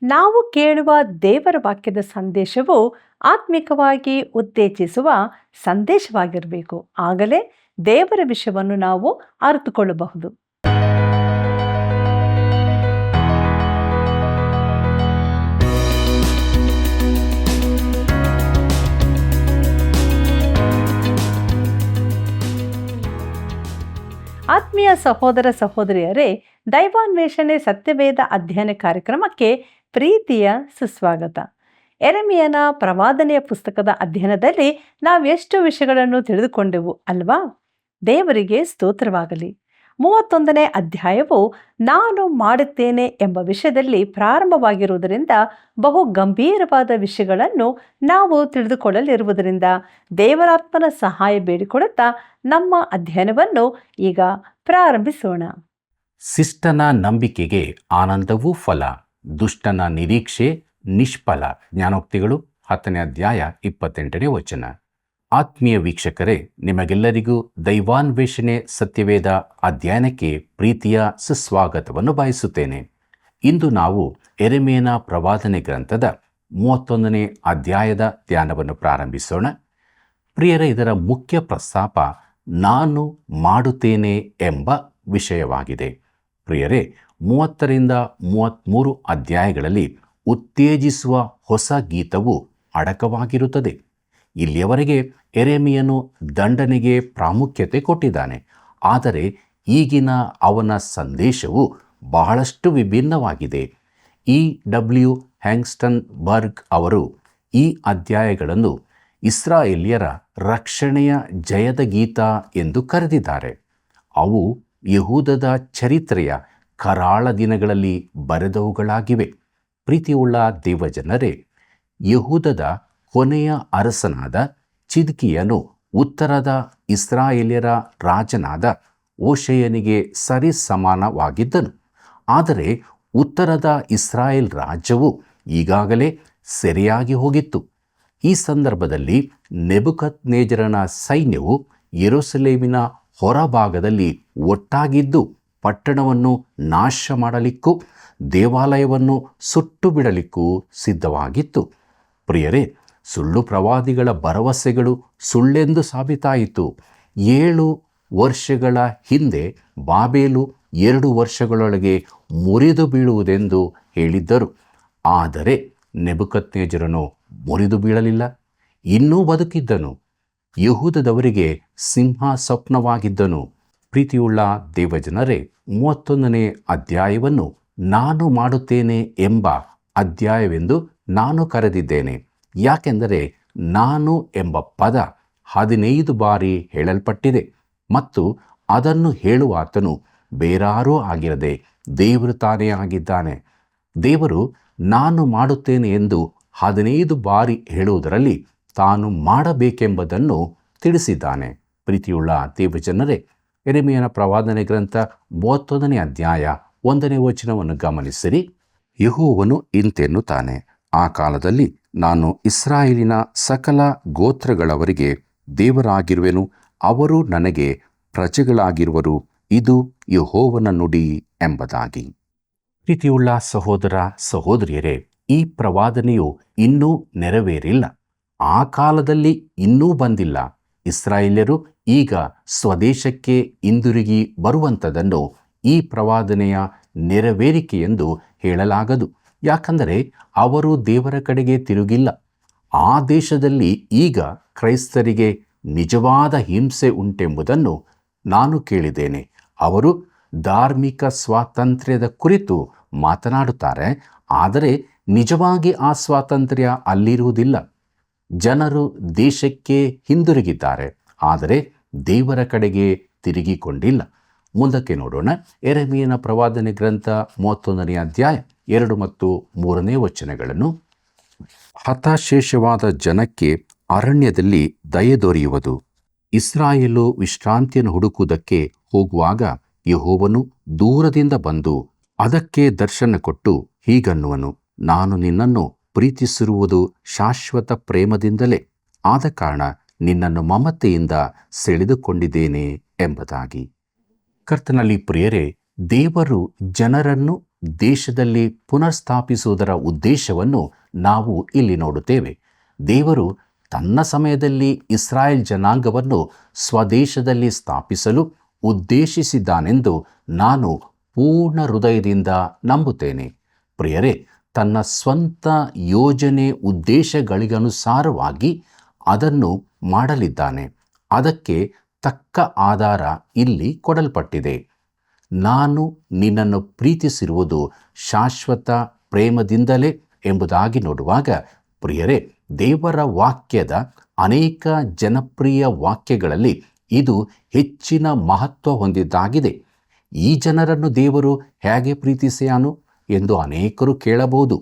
ನಾವು ಕೇಳುವ ದೇವರ ವಾಕ್ಯದ ಸಂದೇಶವು ಆತ್ಮಿಕವಾಗಿ ಉತ್ತೇಜಿಸುವ ಸಂದೇಶವಾಗಿರಬೇಕು. ಆಗಲೇ ದೇವರ ವಿಷಯವನ್ನು ನಾವು ಅರಿತುಕೊಳ್ಳಬಹುದು. ಆತ್ಮೀಯ ಸಹೋದರ ಸಹೋದರಿಯರೇ, ದೈವಾನ್ವೇಷಣೆ ಸತ್ಯವೇದ ಅಧ್ಯಯನ ಕಾರ್ಯಕ್ರಮಕ್ಕೆ ಪ್ರೀತಿಯ ಸುಸ್ವಾಗತ. ಯೆರೆಮೀಯನ ಪ್ರವಾದನೆಯ ಪುಸ್ತಕದ ಅಧ್ಯಯನದಲ್ಲಿ ನಾವೆಷ್ಟು ವಿಷಯಗಳನ್ನು ತಿಳಿದುಕೊಂಡೆವು ಅಲ್ವಾ? ದೇವರಿಗೆ ಸ್ತೋತ್ರವಾಗಲಿ. 31ನೇ ಅಧ್ಯಾಯವು ನಾನು ಮಾಡುತ್ತೇನೆ ಎಂಬ ವಿಷಯದಲ್ಲಿ ಪ್ರಾರಂಭವಾಗಿರುವುದರಿಂದ ಬಹು ಗಂಭೀರವಾದ ವಿಷಯಗಳನ್ನು ನಾವು ತಿಳಿದುಕೊಳ್ಳಲಿರುವುದರಿಂದ ದೇವರಾತ್ಮನ ಸಹಾಯ ಬೇಡಿಕೊಳ್ಳುತ್ತಾ ನಮ್ಮ ಅಧ್ಯಯನವನ್ನು ಈಗ ಪ್ರಾರಂಭಿಸೋಣ. ಶಿಷ್ಟನ ನಂಬಿಕೆಗೆ ಆನಂದವೂ ಫಲ, ದುಷ್ಟನ ನಿರೀಕ್ಷೆ ನಿಷ್ಫಲ. ಜ್ಞಾನೋಕ್ತಿಗಳು 10ನೇ ಅಧ್ಯಾಯ 28ನೇ ವಚನ. ಆತ್ಮೀಯ ವೀಕ್ಷಕರೇ, ನಿಮಗೆಲ್ಲರಿಗೂ ದೈವಾನ್ವೇಷಣೆ ಸತ್ಯವೇದ ಅಧ್ಯಯನಕ್ಕೆ ಪ್ರೀತಿಯ ಸುಸ್ವಾಗತವನ್ನು ಬಯಸುತ್ತೇನೆ. ಇಂದು ನಾವು ಯೆರೆಮೀಯನ ಪ್ರವಾದನೆ ಗ್ರಂಥದ 31ನೇ ಅಧ್ಯಾಯದ ಧ್ಯಾನವನ್ನು ಪ್ರಾರಂಭಿಸೋಣ. ಪ್ರಿಯರೇ, ಇದರ ಮುಖ್ಯ ಪ್ರಸ್ತಾಪ ನಾನು ಮಾಡುತ್ತೇನೆ ಎಂಬ ವಿಷಯವಾಗಿದೆ. ಪ್ರಿಯರೇ, 30ರಿಂದ 33 ಅಧ್ಯಾಯಗಳಲ್ಲಿ ಉತ್ತೇಜಿಸುವ ಹೊಸ ಗೀತವು ಅಡಕವಾಗಿರುತ್ತದೆ. ಇಲ್ಲಿಯವರೆಗೆ ಯೆರೆಮೀಯನು ದಂಡನೆಗೆ ಪ್ರಾಮುಖ್ಯತೆ ಕೊಟ್ಟಿದ್ದಾನೆ. ಆದರೆ ಈಗಿನ ಅವನ ಸಂದೇಶವು ಬಹಳಷ್ಟು ವಿಭಿನ್ನವಾಗಿದೆ. E.W. ಹ್ಯಾಂಗ್ಸ್ಟನ್ಬರ್ಗ್ ಅವರು ಈ ಅಧ್ಯಾಯಗಳನ್ನು ಇಸ್ರಾಯೇಲ್ಯರ ರಕ್ಷಣೆಯ ಜಯದ ಗೀತ ಎಂದು ಕರೆದಿದ್ದಾರೆ. ಅವು ಯೆಹೂದದ ಚರಿತ್ರೆಯ ಕರಾಳ ದಿನಗಳಲ್ಲಿ ಬರೆದವುಗಳಾಗಿವೆ. ಪ್ರೀತಿಯುಳ್ಳ ದೇವಜನರೇ, ಯೆಹೂದದ ಕೊನೆಯ ಅರಸನಾದ ಚಿದ್ಕೀಯನು ಉತ್ತರದ ಇಸ್ರಾಯೇಲ್ಯರ ರಾಜನಾದ ಓಷೇಯನಿಗೆ ಸರಿ ಸಮಾನವಾಗಿದ್ದನು. ಆದರೆ ಉತ್ತರದ ಇಸ್ರಾಯೇಲ್ ರಾಜ್ಯವು ಈಗಾಗಲೇ ಸೆರೆಯಾಗಿ ಹೋಗಿತ್ತು. ಈ ಸಂದರ್ಭದಲ್ಲಿ ನೆಬುಕದ್ನೆಜರನ ಸೈನ್ಯವು ಯೆರೂಸಲೇಮಿನ ಹೊರಭಾಗದಲ್ಲಿ ಒಟ್ಟಾಗಿದ್ದು ಪಟ್ಟಣವನ್ನು ನಾಶ ಮಾಡಲಿಕ್ಕೂ ದೇವಾಲಯವನ್ನು ಸುಟ್ಟು ಬಿಡಲಿಕ್ಕೂ ಸಿದ್ಧವಾಗಿತ್ತು. ಪ್ರಿಯರೇ, ಸುಳ್ಳು ಪ್ರವಾದಿಗಳ ಭರವಸೆಗಳು ಸುಳ್ಳೆಂದು ಸಾಬೀತಾಯಿತು. 7 ವರ್ಷಗಳ ಹಿಂದೆ ಬಾಬೇಲು 2 ವರ್ಷಗಳೊಳಗೆ ಮುರಿದು ಬೀಳುವುದೆಂದು ಹೇಳಿದ್ದರು. ಆದರೆ ನೆಬುಕದ್ನೆಜರನು ಮುರಿದು ಬೀಳಲಿಲ್ಲ, ಇನ್ನೂ ಬದುಕಿದ್ದನು. ಯೆಹೂದದವರಿಗೆ ಸಿಂಹ ಸ್ವಪ್ನವಾಗಿದ್ದನು. ಪ್ರೀತಿಯುಳ್ಳ ದೇವಜನರೇ, 31ನೇ ಅಧ್ಯಾಯವನ್ನು ನಾನು ಮಾಡುತ್ತೇನೆ ಎಂಬ ಅಧ್ಯಾಯವೆಂದು ನಾನು ಕರೆದಿದ್ದೇನೆ. ಯಾಕೆಂದರೆ ನಾನು ಎಂಬ ಪದ 15 ಬಾರಿ ಹೇಳಲ್ಪಟ್ಟಿದೆ ಮತ್ತು ಅದನ್ನು ಹೇಳುವಾತನು ಬೇರಾರೂ ಆಗಿರದೆ ದೇವರು ತಾನೇ ಆಗಿದ್ದಾನೆ. ದೇವರು ನಾನು ಮಾಡುತ್ತೇನೆ ಎಂದು 15 ಬಾರಿ ಹೇಳುವುದರಲ್ಲಿ ತಾನು ಮಾಡಬೇಕೆಂಬುದನ್ನು ತಿಳಿಸಿದ್ದಾನೆ. ಪ್ರೀತಿಯುಳ್ಳ ದೇವಜನರೇ, ಯೆರೆಮೀಯನ ಪ್ರವಾದನೆ ಗ್ರಂಥ 31ನೇ ಅಧ್ಯಾಯ 1ನೇ ವಚನವನ್ನು ಗಮನಿಸಿರಿ. ಯೆಹೋವನು ಇಂತೆನ್ನುತ್ತಾನೆ, ಆ ಕಾಲದಲ್ಲಿ ನಾನು ಇಸ್ರಾಯೇಲಿನ ಸಕಲ ಗೋತ್ರಗಳವರಿಗೆ ದೇವರಾಗಿರುವೆನು, ಅವರು ನನಗೆ ಪ್ರಜೆಗಳಾಗಿರುವರು. ಇದು ಯೆಹೋವನ ನುಡಿ ಎಂಬುದಾಗಿ. ಪ್ರೀತಿಯುಳ್ಳ ಸಹೋದರ ಸಹೋದರಿಯರೇ, ಈ ಪ್ರವಾದನೆಯು ಇನ್ನೂ ನೆರವೇರಿಲ್ಲ. ಆ ಕಾಲದಲ್ಲಿ ಇನ್ನೂ ಬಂದಿಲ್ಲ. ಇಸ್ರಾಯೇಲ್ಯರು ಈಗ ಸ್ವದೇಶಕ್ಕೆ ಹಿಂದಿರುಗಿ ಬರುವಂಥದ್ದನ್ನು ಈ ಪ್ರವಾದನೆಯ ನೆರವೇರಿಕೆ ಎಂದು ಹೇಳಲಾಗದು. ಯಾಕಂದರೆ ಅವರು ದೇವರ ಕಡೆಗೆ ತಿರುಗಿಲ್ಲ. ಆ ದೇಶದಲ್ಲಿ ಈಗ ಕ್ರೈಸ್ತರಿಗೆ ನಿಜವಾದ ಹಿಂಸೆ ಉಂಟೆಂಬುದನ್ನು ನಾನು ಕೇಳಿದ್ದೇನೆ. ಅವರು ಧಾರ್ಮಿಕ ಸ್ವಾತಂತ್ರ್ಯದ ಕುರಿತು ಮಾತನಾಡುತ್ತಾರೆ, ಆದರೆ ನಿಜವಾಗಿ ಆ ಸ್ವಾತಂತ್ರ್ಯ ಅಲ್ಲಿರುವುದಿಲ್ಲ. ಜನರು ದೇಶಕ್ಕೆ ಹಿಂದಿರುಗಿದ್ದಾರೆ, ಆದರೆ ದೇವರ ಕಡೆಗೆ ತಿರುಗಿಕೊಂಡಿಲ್ಲ. ಮುಂದಕ್ಕೆ ನೋಡೋಣ. ಯೆರೆಮೀಯನ ಪ್ರವಾದನೆ ಗ್ರಂಥ 31ನೇ ಅಧ್ಯಾಯ 2 ಮತ್ತು 3ನೇ ವಚನಗಳನ್ನು. ಹತಶೇಷವಾದ ಜನಕ್ಕೆ ಅರಣ್ಯದಲ್ಲಿ ದಯೆ ದೊರೆಯುವುದು. ಇಸ್ರಾಯೇಲು ವಿಶ್ರಾಂತಿಯನ್ನು ಹುಡುಕುವುದಕ್ಕೆ ಹೋಗುವಾಗ ಯೆಹೋವನು ದೂರದಿಂದ ಬಂದು ಅದಕ್ಕೆ ದರ್ಶನ ಕೊಟ್ಟು ಹೀಗನ್ನುವನು, ನಾನು ನಿನ್ನನ್ನು ಪ್ರೀತಿಸಿರುವುದು ಶಾಶ್ವತ ಪ್ರೇಮದಿಂದಲೇ, ಆದ ಕಾರಣ ನಿನ್ನನ್ನು ಮಮತೆಯಿಂದ ಸೆಳೆದುಕೊಂಡಿದ್ದೇನೆ ಎಂಬುದಾಗಿ. ಕರ್ತನಲ್ಲಿ ಪ್ರಿಯರೇ, ದೇವರು ಜನರನ್ನು ದೇಶದಲ್ಲಿ ಪುನರ್ಸ್ಥಾಪಿಸುವುದರ ಉದ್ದೇಶವನ್ನು ನಾವು ಇಲ್ಲಿ ನೋಡುತ್ತೇವೆ. ದೇವರು ತನ್ನ ಸಮಯದಲ್ಲಿ ಇಸ್ರಾಯೇಲ್ ಜನಾಂಗವನ್ನು ಸ್ವದೇಶದಲ್ಲಿ ಸ್ಥಾಪಿಸಲು ಉದ್ದೇಶಿಸಿದ್ದಾನೆಂದು ನಾನು ಪೂರ್ಣ ಹೃದಯದಿಂದ ನಂಬುತ್ತೇನೆ. ಪ್ರಿಯರೇ, ತನ್ನ ಸ್ವಂತ ಯೋಜನೆ ಉದ್ದೇಶಗಳಿಗನುಸಾರವಾಗಿ ಅದನ್ನು ಮಾಡಲಿದ್ದಾನೆ. ಅದಕ್ಕೆ ತಕ್ಕ ಆಧಾರ ಇಲ್ಲಿ ಕೊಡಲ್ಪಟ್ಟಿದೆ. ನಾನು ನಿನ್ನನ್ನು ಪ್ರೀತಿಸಿರುವುದು ಶಾಶ್ವತ ಪ್ರೇಮದಿಂದಲೇ ಎಂಬುದಾಗಿ ನೋಡುವಾಗ, ಪ್ರಿಯರೇ, ದೇವರ ವಾಕ್ಯದ ಅನೇಕ ಜನಪ್ರಿಯ ವಾಕ್ಯಗಳಲ್ಲಿ ಇದು ಹೆಚ್ಚಿನ ಮಹತ್ವ ಹೊಂದಿದ್ದಾಗಿದೆ. ಈ ಜನರನ್ನು ದೇವರು ಹೇಗೆ ಪ್ರೀತಿಸಿಯಾನು ಎಂದು ಅನೇಕರು ಕೇಳಬಹುದು.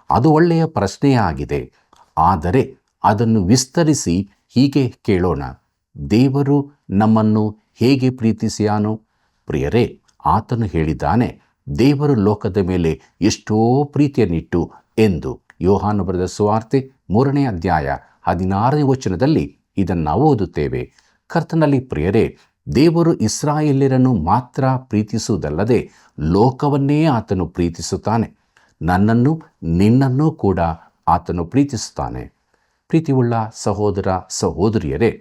ಅದು ಒಳ್ಳೆಯ ಪ್ರಶ್ನೆಯಾಗಿದೆ. ಆದರೆ ಅದನ್ನು ವಿಸ್ತರಿಸಿ ಹೀಗೆ ಕೇಳೋಣ: ದೇವರು ನಮ್ಮನ್ನು ಹೇಗೆ ಪ್ರೀತಿಸಿಯಾನು? ಪ್ರಿಯರೇ, ಆತನು ಹೇಳಿದ್ದಾನೆ, ದೇವರು ಲೋಕದ ಮೇಲೆ ಎಷ್ಟೋ ಪ್ರೀತಿಯನ್ನಿಟ್ಟು ಎಂದು. ಯೋಹಾನ ಬರೆದ ಸುವಾರ್ತೆ 3ನೇ ಅಧ್ಯಾಯ 16ನೇ ವಚನದಲ್ಲಿ ಇದನ್ನು ನಾವು ಓದುತ್ತೇವೆ. ಕರ್ತನಲ್ಲಿ ಪ್ರಿಯರೇ, ದೇವರು ಇಸ್ರಾಯೇಲ್ಯರನ್ನು ಮಾತ್ರ ಪ್ರೀತಿಸುವುದಲ್ಲದೆ ಲೋಕವನ್ನೇ ಆತನು ಪ್ರೀತಿಸುತ್ತಾನೆ. ನನ್ನನ್ನು ನಿನ್ನನ್ನೂ ಕೂಡ ಆತನು ಪ್ರೀತಿಸುತ್ತಾನೆ. ಪ್ರೀತಿಯುಳ್ಳ ಸಹೋದರ ಸಹೋದರಿಯರೇ,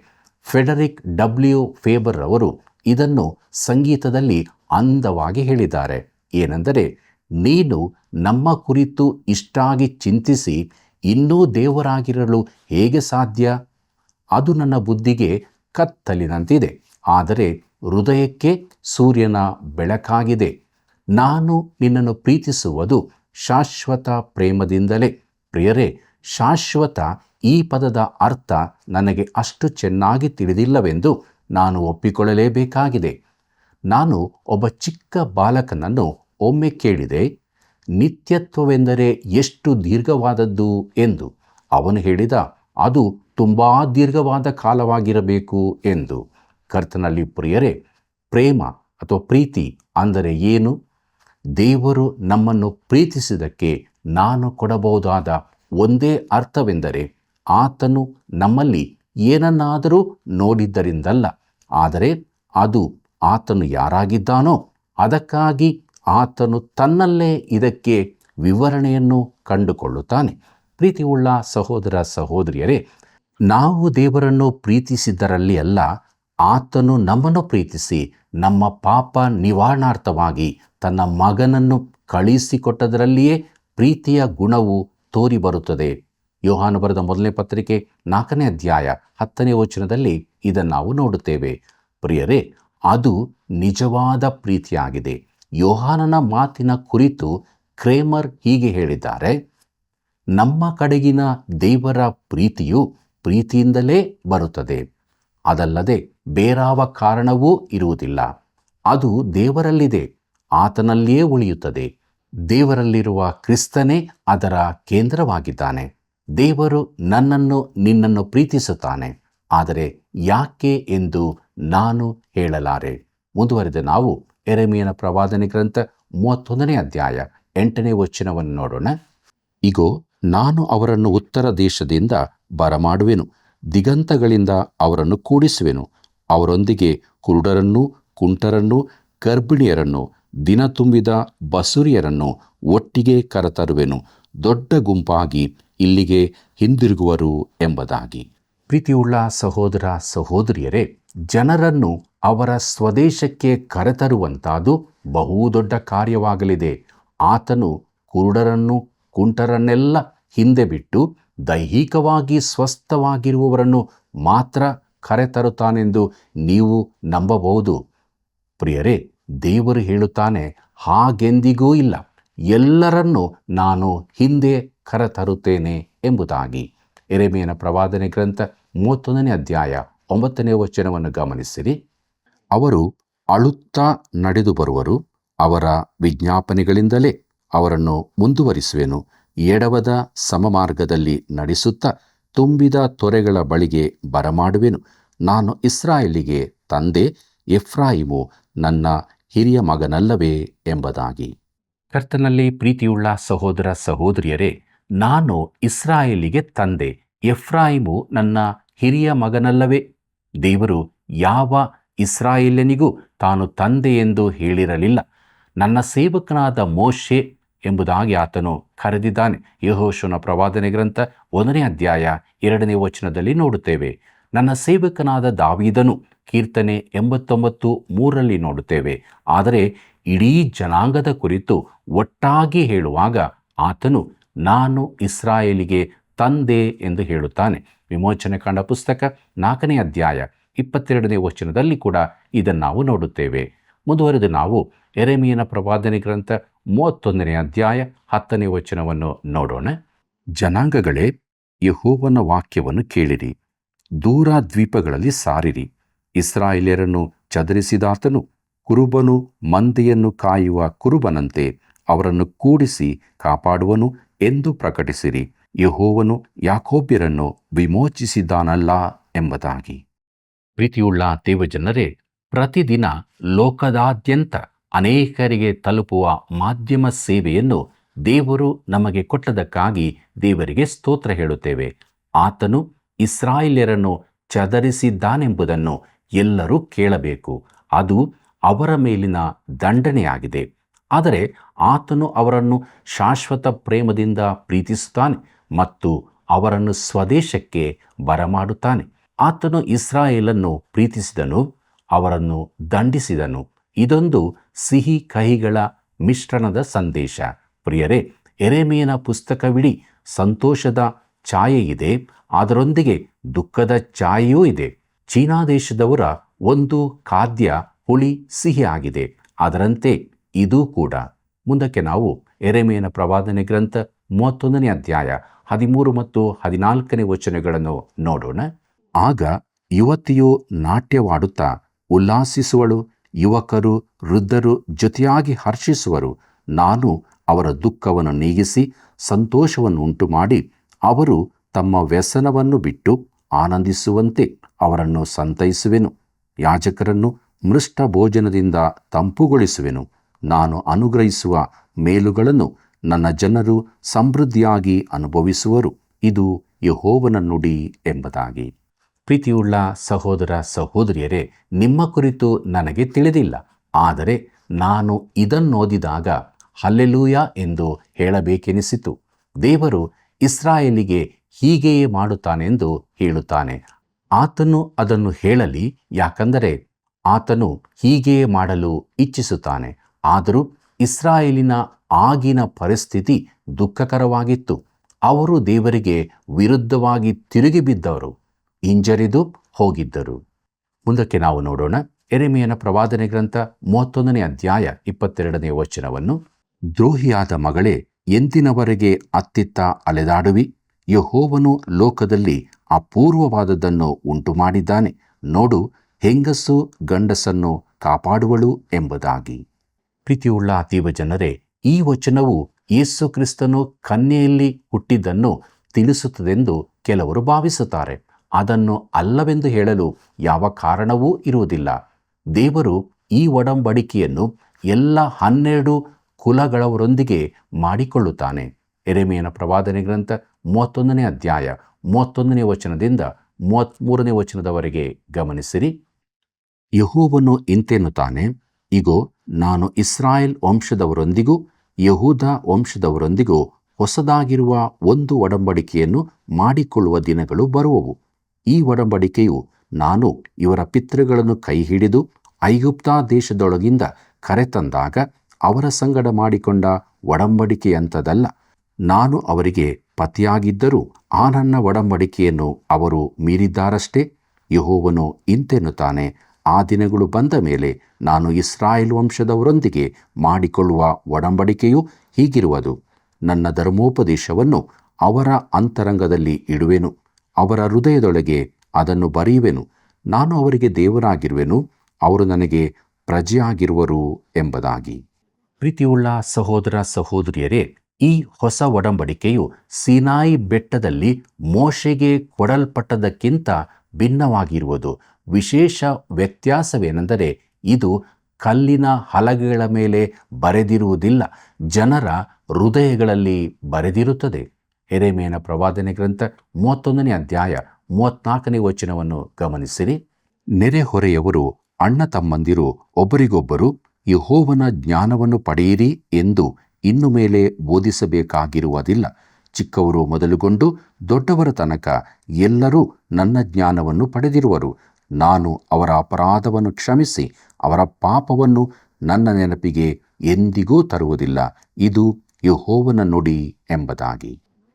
ಫೆಡರಿಕ್ ಡಬ್ಲ್ಯೂ ಫೇಬರ್ ಅವರು ಇದನ್ನು ಸಂಗೀತದಲ್ಲಿ ಅಂದವಾಗಿ ಹೇಳಿದ್ದಾರೆ. ಏನೆಂದರೆ, ನೀನು ನಮ್ಮ ಕುರಿತು ಇಷ್ಟಾಗಿ ಚಿಂತಿಸಿ ಇನ್ನೂ ದೇವರಾಗಿರಲು ಹೇಗೆ ಸಾಧ್ಯ? ಅದು ನನ್ನ ಬುದ್ಧಿಗೆ ಕತ್ತಲಿನಂತಿದೆ, ಆದರೆ ಹೃದಯಕ್ಕೆ ಸೂರ್ಯನ ಬೆಳಕಾಗಿದೆ. ನಾನು ನಿನ್ನನ್ನು ಪ್ರೀತಿಸುವುದು ಶಾಶ್ವತ ಪ್ರೇಮದಿಂದಲೇ. ಪ್ರಿಯರೇ, ಶಾಶ್ವತ ಈ ಪದದ ಅರ್ಥ ನನಗೆ ಅಷ್ಟು ಚೆನ್ನಾಗಿ ತಿಳಿದಿಲ್ಲವೆಂದು ನಾನು ಒಪ್ಪಿಕೊಳ್ಳಲೇಬೇಕಾಗಿದೆ. ನಾನು ಒಬ್ಬ ಚಿಕ್ಕ ಬಾಲಕನನ್ನು ಒಮ್ಮೆ ಕೇಳಿದೆ, ನಿತ್ಯತ್ವವೆಂದರೆ ಎಷ್ಟು ದೀರ್ಘವಾದದ್ದು ಎಂದು. ಅವನು ಹೇಳಿದ, ಅದು ತುಂಬ ದೀರ್ಘವಾದ ಕಾಲವಾಗಿರಬೇಕು ಎಂದು. ಕರ್ತನಲ್ಲಿ ಪ್ರಿಯರೇ, ಪ್ರೇಮ ಅಥವಾ ಪ್ರೀತಿ ಅಂದರೆ ಏನು? ದೇವರು ನಮ್ಮನ್ನು ಪ್ರೀತಿಸಿದ್ದಕ್ಕೆ ನಾನು ಕೊಡಬಹುದಾದ ಒಂದೇ ಅರ್ಥವೆಂದರೆ, ಆತನು ನಮ್ಮಲ್ಲಿ ಏನನ್ನಾದರೂ ನೋಡಿದ್ದರಿಂದಲ್ಲ, ಆದರೆ ಅದು ಆತನು ಯಾರಾಗಿದ್ದಾನೋ ಅದಕ್ಕಾಗಿ ಆತನು ತನ್ನಲ್ಲೇ ಇದಕ್ಕೆ ವಿವರಣೆಯನ್ನು ಕಂಡುಕೊಳ್ಳುತ್ತಾನೆ. ಪ್ರೀತಿಯುಳ್ಳ ಸಹೋದರ ಸಹೋದರಿಯರೇ, ನಾವು ದೇವರನ್ನು ಪ್ರೀತಿಸಿದ್ದರಲ್ಲಿ ಅಲ್ಲ, ಆತನು ನಮ್ಮನ್ನು ಪ್ರೀತಿಸಿ ನಮ್ಮ ಪಾಪ ನಿವಾರಣಾರ್ಥವಾಗಿ ತನ್ನ ಮಗನನ್ನು ಕಳುಹಿಸಿಕೊಟ್ಟದರಲ್ಲಿಯೇ ಪ್ರೀತಿಯ ಗುಣವು ತೋರಿ ಬರುತ್ತದೆ. ಯೋಹಾನ ಬರೆದ 1ನೇ ಪತ್ರಿಕೆ 4ನೇ ಅಧ್ಯಾಯ 10ನೇ ವಚನದಲ್ಲಿ ಇದನ್ನು ನಾವು ನೋಡುತ್ತೇವೆ. ಪ್ರಿಯರೇ, ಅದು ನಿಜವಾದ ಪ್ರೀತಿಯಾಗಿದೆ. ಯೋಹಾನನ ಮಾತಿನ ಕುರಿತು ಕ್ರೇಮರ್ ಹೀಗೆ ಹೇಳಿದ್ದಾರೆ: ನಮ್ಮ ಕಡೆಗಿನ ದೇವರ ಪ್ರೀತಿಯು ಪ್ರೀತಿಯಿಂದಲೇ ಬರುತ್ತದೆ, ಅದಲ್ಲದೆ ಬೇರಾವ ಕಾರಣವೂ ಇರುವುದಿಲ್ಲ. ಅದು ದೇವರಲ್ಲಿದೆ, ಆತನಲ್ಲಿಯೇ ಉಳಿಯುತ್ತದೆ. ದೇವರಲ್ಲಿರುವ ಕ್ರಿಸ್ತನೇ ಅದರ ಕೇಂದ್ರವಾಗಿದ್ದಾನೆ. ದೇವರು ನನ್ನನ್ನು ನಿನ್ನನ್ನು ಪ್ರೀತಿಸುತ್ತಾನೆ, ಆದರೆ ಯಾಕೆ ಎಂದು ನಾನು ಹೇಳಲಾರೆ. ಮುಂದುವರೆದ ನಾವು ಯೆರೆಮೀಯನ ಪ್ರವಾದನೆ ಗ್ರಂಥ 31ನೇ ಅಧ್ಯಾಯ 8ನೇ ವಚನವನ್ನು ನೋಡೋಣ. ಇಗೋ, ನಾನು ಅವರನ್ನು ಉತ್ತರ ದೇಶದಿಂದ ಬರಮಾಡುವೆನು, ದಿಗಂತಗಳಿಂದ ಅವರನ್ನು ಕೂಡಿಸುವೆನು. ಅವರೊಂದಿಗೆ ಕುರುಡರನ್ನು, ಕುಂಟರನ್ನು, ಗರ್ಭಿಣಿಯರನ್ನು, ದಿನ ತುಂಬಿದ ಬಸುರಿಯರನ್ನು ಒಟ್ಟಿಗೆ ಕರೆತರುವೆನು. ದೊಡ್ಡ ಗುಂಪಾಗಿ ಇಲ್ಲಿಗೆ ಹಿಂದಿರುಗುವರು ಎಂಬುದಾಗಿ. ಪ್ರೀತಿಯುಳ್ಳ ಸಹೋದರ ಸಹೋದರಿಯರೇ, ಜನರನ್ನು ಅವರ ಸ್ವದೇಶಕ್ಕೆ ಕರೆತರುವಂತಾದು ಬಹುದೊಡ್ಡ ಕಾರ್ಯವಾಗಲಿದೆ. ಆತನು ಕುರುಡರನ್ನು, ಕುಂಟರನ್ನೆಲ್ಲ ಹಿಂದೆ ಬಿಟ್ಟು ದೈಹಿಕವಾಗಿ ಸ್ವಸ್ಥವಾಗಿರುವವರನ್ನು ಮಾತ್ರ ಕರೆತರುತ್ತಾನೆಂದು ನೀವು ನಂಬಬಹುದು. ಪ್ರಿಯರೇ, ದೇವರು ಹೇಳುತ್ತಾನೆ, ಹಾಗೆಂದಿಗೂ ಇಲ್ಲ, ಎಲ್ಲರನ್ನೂ ನಾನು ಹಿಂದೆ ಕರೆತರುತ್ತೇನೆ ಎಂಬುದಾಗಿ. ಯೆರೆಮೀಯನ ಪ್ರವಾದನೆ ಗ್ರಂಥ 31ನೇ ಅಧ್ಯಾಯ 9ನೇ ವಚನವನ್ನು ಗಮನಿಸಿರಿ. ಅವರು ಅಳುತ್ತಾ ನಡೆದು ಬರುವರು, ಅವರ ವಿಜ್ಞಾಪನೆಗಳಿಂದಲೇ ಅವರನ್ನು ಮುಂದುವರಿಸುವೆನು. ಎಡವದ ಸಮಮಾರ್ಗದಲ್ಲಿ ನಡೆಸುತ್ತಾ ತುಂಬಿದ ತೊರೆಗಳ ಬಳಿಗೆ ಬರಮಾಡುವೆನು. ನಾನು ಇಸ್ರಾಯೇಲಿಗೆ ತಂದೆ, ಎಫ್ರಾಯಿಮು ನನ್ನ ಹಿರಿಯ ಮಗನಲ್ಲವೇ ಎಂಬುದಾಗಿ. ಕರ್ತನಲ್ಲಿ ಪ್ರೀತಿಯುಳ್ಳ ಸಹೋದರ ಸಹೋದರಿಯರೇ, ನಾನು ಇಸ್ರಾಯೇಲಿಗೆ ತಂದೆ, ಎಫ್ರಾಯಿಮು ನನ್ನ ಹಿರಿಯ ಮಗನಲ್ಲವೇ? ದೇವರು ಯಾವ ಇಸ್ರಾಯೇಲ್ಯನಿಗೂ ತಾನು ತಂದೆ ಎಂದು ಹೇಳಿರಲಿಲ್ಲ. ನನ್ನ ಸೇವಕನಾದ ಮೋಶೆ ಎಂಬುದಾಗಿ ಆತನು ಕರೆದಿದ್ದಾನೆ. ಯೆಹೋಶುವನ ಪ್ರವಾದನೆ ಗ್ರಂಥ 1ನೇ ಅಧ್ಯಾಯ 2ನೇ ವಚನದಲ್ಲಿ ನೋಡುತ್ತೇವೆ. ನನ್ನ ಸೇವಕನಾದ ದಾವೀದನು ಕೀರ್ತನೆ 89:3 ನೋಡುತ್ತೇವೆ. ಆದರೆ ಇಡೀ ಜನಾಂಗದ ಕುರಿತು ಒಟ್ಟಾಗಿ ಹೇಳುವಾಗ ಆತನು ನಾನು ಇಸ್ರಾಯೇಲಿಗೆ ತಂದೆ ಎಂದು ಹೇಳುತ್ತಾನೆ. ವಿಮೋಚನೆ ಕಾಂಡ ಪುಸ್ತಕ 4ನೇ ಅಧ್ಯಾಯ 22ನೇ ವಚನದಲ್ಲಿ ಕೂಡ ಇದನ್ನು ನಾವು ನೋಡುತ್ತೇವೆ. ಮುಂದುವರೆದು ನಾವು ಯೆರೆಮೀಯನ ಪ್ರವಾದನೆ ಗ್ರಂಥ 31ನೇ ಅಧ್ಯಾಯ 10ನೇ ವಚನವನ್ನು ನೋಡೋಣ. ಜನಾಂಗಗಳೇ, ಯೆಹೋವನ ವಾಕ್ಯವನ್ನು ಕೇಳಿರಿ, ದೂರ ದ್ವೀಪಗಳಲ್ಲಿ ಸಾರಿರಿ. ಇಸ್ರಾಯೇಲ್ಯರನ್ನು ಚದರಿಸಿದಾತನು ಕುರುಬನು ಮಂದೆಯನ್ನು ಕಾಯುವ ಕುರುಬನಂತೆ ಅವರನ್ನು ಕೂಡಿಸಿ ಕಾಪಾಡುವನು ಎಂದು ಪ್ರಕಟಿಸಿರಿ. ಯೆಹೋವನು ಯಾಕೋಬ್ಯರನ್ನು ವಿಮೋಚಿಸಿದ್ದಾನಲ್ಲ ಎಂಬುದಾಗಿ. ಪ್ರೀತಿಯುಳ್ಳ ದೇವಜನರೇ, ಪ್ರತಿದಿನ ಲೋಕದಾದ್ಯಂತ ಅನೇಕರಿಗೆ ತಲುಪುವ ಮಾಧ್ಯಮ ಸೇವೆಯನ್ನು ದೇವರು ನಮಗೆ ಕೊಟ್ಟದಕ್ಕಾಗಿ ದೇವರಿಗೆ ಸ್ತೋತ್ರ ಹೇಳುತ್ತೇವೆ. ಆತನು ಇಸ್ರಾಯೇಲ್ಯರನ್ನು ಚದರಿಸಿದ್ದಾನೆಂಬುದನ್ನು ಎಲ್ಲರೂ ಕೇಳಬೇಕು. ಅದು ಅವರ ಮೇಲಿನ ದಂಡನೆಯಾಗಿದೆ. ಆದರೆ ಆತನು ಅವರನ್ನು ಶಾಶ್ವತ ಪ್ರೇಮದಿಂದ ಪ್ರೀತಿಸುತ್ತಾನೆ ಮತ್ತು ಅವರನ್ನು ಸ್ವದೇಶಕ್ಕೆ ಬರಮಾಡುತ್ತಾನೆ. ಆತನು ಇಸ್ರಾಯೇಲನ್ನು ಪ್ರೀತಿಸಿದನು, ಅವರನ್ನು ದಂಡಿಸಿದನು. ಇದೊಂದು ಸಿಹಿ ಕಹಿಗಳ ಮಿಶ್ರಣದ ಸಂದೇಶ. ಪ್ರಿಯರೇ, ಯೆರೆಮೀಯನ ಪುಸ್ತಕವಿಡೀ ಸಂತೋಷದ ಛಾಯೆ ಇದೆ, ಅದರೊಂದಿಗೆ ದುಃಖದ ಛಾಯೆಯೂ ಇದೆ. ಚೀನಾ ದೇಶದವರ ಒಂದು ಖಾದ್ಯ ಹುಳಿ ಸಿಹಿ ಆಗಿದೆ, ಅದರಂತೆ ಇದೂ ಕೂಡ. ಮುಂದಕ್ಕೆ ನಾವು ಯೆರೆಮೀಯನ ಪ್ರವಾದನೆ ಗ್ರಂಥ 31ನೇ ಅಧ್ಯಾಯ 13 ಮತ್ತು 14ನೇ ವಚನಗಳನ್ನು ನೋಡೋಣ. ಆಗ ಯುವತಿಯು ನಾಟ್ಯವಾಡುತ್ತಾ ಉಲ್ಲಾಸಿಸುವಳು, ಯುವಕರು ವೃದ್ಧರು ಜೊತೆಯಾಗಿ ಹರ್ಷಿಸುವರು. ನಾನು ಅವರ ದುಃಖವನ್ನು ನೀಗಿಸಿ ಸಂತೋಷವನ್ನು ಉಂಟು ಮಾಡಿ ಅವರು ತಮ್ಮ ವ್ಯಸನವನ್ನು ಬಿಟ್ಟು ಆನಂದಿಸುವಂತೆ ಅವರನ್ನು ಸಂತೈಸುವೆನು. ಯಾಜಕರನ್ನು ಮೃಷ್ಟ ಭೋಜನದಿಂದ ತಂಪುಗೊಳಿಸುವೆನು. ನಾನು ಅನುಗ್ರಹಿಸುವ ಮೇಲುಗಳನ್ನು ನನ್ನ ಜನರು ಸಮೃದ್ಧಿಯಾಗಿ ಅನುಭವಿಸುವರು. ಇದು ಯೆಹೋವನ ನುಡಿ ಎಂಬುದಾಗಿ. ಪ್ರೀತಿಯುಳ್ಳ ಸಹೋದರ ಸಹೋದರಿಯರೇ, ನಿಮ್ಮ ಕುರಿತು ನನಗೆ ತಿಳಿದಿಲ್ಲ, ಆದರೆ ನಾನು ಇದನ್ನೋದಿದಾಗ ಹಲ್ಲೆಲೂಯಾ ಎಂದು ಹೇಳಬೇಕೆನಿಸಿತು. ದೇವರು ಇಸ್ರಾಯೇಲಿಗೆ ಹೀಗೆಯೇ ಮಾಡುತ್ತಾನೆಂದು ಹೇಳುತ್ತಾನೆ. ಆತನು ಅದನ್ನು ಹೇಳಲಿ, ಯಾಕಂದರೆ ಆತನು ಹೀಗೆಯೇ ಮಾಡಲು ಇಚ್ಛಿಸುತ್ತಾನೆ. ಆದರೂ ಇಸ್ರಾಯೇಲಿನ ಆಗಿನ ಪರಿಸ್ಥಿತಿ ದುಃಖಕರವಾಗಿತ್ತು. ಅವರು ದೇವರಿಗೆ ವಿರುದ್ಧವಾಗಿ ತಿರುಗಿ ಬಿದ್ದವರು, ಹಿಂಜರಿದು ಹೋಗಿದ್ದರು. ಮುಂದಕ್ಕೆ ನಾವು ನೋಡೋಣ. ಯೆರೆಮೀಯನ ಪ್ರವಾದನೆ ಗ್ರಂಥ 31ನೇ ಅಧ್ಯಾಯ 22ನೇ ವಚನವನ್ನು. ದ್ರೋಹಿಯಾದ ಮಗಳೇ, ಎಂದಿನವರೆಗೆ ಅತ್ತಿತ್ತ ಅಲೆದಾಡುವಿ? ಯೆಹೋವನು ಲೋಕದಲ್ಲಿ ಅಪೂರ್ವವಾದದ್ದನ್ನು ಉಂಟು ಮಾಡಿದ್ದಾನೆ. ನೋಡು, ಹೆಂಗಸು ಗಂಡಸನ್ನು ಕಾಪಾಡುವಳು ಎಂಬುದಾಗಿ. ಪ್ರೀತಿಯುಳ್ಳ ದೇವಜನರೇ, ಈ ವಚನವು ಯೇಸು ಕ್ರಿಸ್ತನು ಕನ್ಯೆಯಲ್ಲಿ ಹುಟ್ಟಿದ್ದನ್ನು ತಿಳಿಸುತ್ತದೆಂದು ಕೆಲವರು ಭಾವಿಸುತ್ತಾರೆ. ಅದನ್ನು ಅಲ್ಲವೆಂದು ಹೇಳಲು ಯಾವ ಕಾರಣವೂ ಇರುವುದಿಲ್ಲ. ದೇವರು ಈ ಒಡಂಬಡಿಕೆಯನ್ನು ಎಲ್ಲ 12 ಕುಲಗಳವರೊಂದಿಗೆ ಮಾಡಿಕೊಳ್ಳುತ್ತಾನೆ. ಯೆರೆಮೀಯನ ಪ್ರವಾದನೆ ಗ್ರಂಥ 31ನೇ ಅಧ್ಯಾಯ 31ನೇ ವಚನದಿಂದ 33ನೇ ವಚನದವರೆಗೆ ಗಮನಿಸಿರಿ. ಯೆಹೋವನು ಇಂತೆನ್ನುತ್ತಾನೆ, ಇಗೋ, ನಾನು ಇಸ್ರಾಯೇಲ್ ವಂಶದವರೊಂದಿಗೂ ಯಹೂದ ವಂಶದವರೊಂದಿಗೂ ಹೊಸದಾಗಿರುವ ಒಂದು ಒಡಂಬಡಿಕೆಯನ್ನು ಮಾಡಿಕೊಳ್ಳುವ ದಿನಗಳು ಬರುವವು. ಈ ಒಡಂಬಡಿಕೆಯು ನಾನು ಇವರ ಪಿತೃಗಳನ್ನು ಕೈಹಿಡಿದು ಐಗುಪ್ತ ದೇಶದೊಳಗಿಂದ ಕರೆತಂದಾಗ ಅವರ ಸಂಗಡ ಮಾಡಿಕೊಂಡ ಒಡಂಬಡಿಕೆಯಂಥದಲ್ಲ. ನಾನು ಅವರಿಗೆ ಪತಿಯಾಗಿದ್ದರೂ ಆ ನನ್ನ ಒಡಂಬಡಿಕೆಯನ್ನು ಅವರು ಮೀರಿದ್ದಾರಷ್ಟೇ. ಯೆಹೋವನು ಇಂತೆನ್ನುತ್ತಾನೆ, ಆ ದಿನಗಳು ಬಂದ ಮೇಲೆ ನಾನು ಇಸ್ರಾಯೇಲ್ ವಂಶದವರೊಂದಿಗೆ ಮಾಡಿಕೊಳ್ಳುವ ಒಡಂಬಡಿಕೆಯು ಹೀಗಿರುವುದು. ನನ್ನ ಧರ್ಮೋಪದೇಶವನ್ನು ಅವರ ಅಂತರಂಗದಲ್ಲಿ ಇಡುವೆನು, ಅವರ ಹೃದಯದೊಳಗೆ ಅದನ್ನು ಬರೆಯುವೆನು. ನಾನು ಅವರಿಗೆ ದೇವರಾಗಿರುವೆನು, ಅವರು ನನಗೆ ಪ್ರಜೆಯಾಗಿರುವರು ಎಂಬುದಾಗಿ. ಪ್ರೀತಿಯುಳ್ಳ ಸಹೋದರ ಸಹೋದರಿಯರೇ, ಈ ಹೊಸ ಒಡಂಬಡಿಕೆಯು ಸೀನಾಯಿ ಬೆಟ್ಟದಲ್ಲಿ ಮೋಶೆಗೆ ಕೊಡಲ್ಪಟ್ಟದಕ್ಕಿಂತ ಭಿನ್ನವಾಗಿರುವುದು. ವಿಶೇಷ ವ್ಯತ್ಯಾಸವೇನೆಂದರೆ ಇದು ಕಲ್ಲಿನ ಹಲಗೆಗಳ ಮೇಲೆ ಬರೆದಿರುವುದಿಲ್ಲ, ಜನರ ಹೃದಯಗಳಲ್ಲಿ ಬರೆದಿರುತ್ತದೆ. ಯೆರೆಮೀಯನ ಪ್ರವಾದನೆ ಗ್ರಂಥ 31ನೇ ಅಧ್ಯಾಯ 34ನೇ ವಚನವನ್ನು ಗಮನಿಸಿರಿ. ನೆರೆಹೊರೆಯವರು ಅಣ್ಣ ತಮ್ಮಂದಿರು ಒಬ್ಬರಿಗೊಬ್ಬರು ಯೆಹೋವನ ಜ್ಞಾನವನ್ನು ಪಡೆಯಿರಿ ಎಂದು ಇನ್ನು ಮೇಲೆ ಬೋಧಿಸಬೇಕಾಗಿರುವುದಿಲ್ಲ. ಚಿಕ್ಕವರು ಮೊದಲುಗೊಂಡು ದೊಡ್ಡವರ ತನಕ ಎಲ್ಲರೂ ನನ್ನ ಜ್ಞಾನವನ್ನು ಪಡೆದಿರುವರು. ನಾನು ಅವರ ಅಪರಾಧವನ್ನು ಕ್ಷಮಿಸಿ ಅವರ ಪಾಪವನ್ನು ನನ್ನ ನೆನಪಿಗೆ ಎಂದಿಗೂ ತರುವುದಿಲ್ಲ. ಇದು ಯೆಹೋವನ ನುಡಿ ಎಂಬುದಾಗಿ.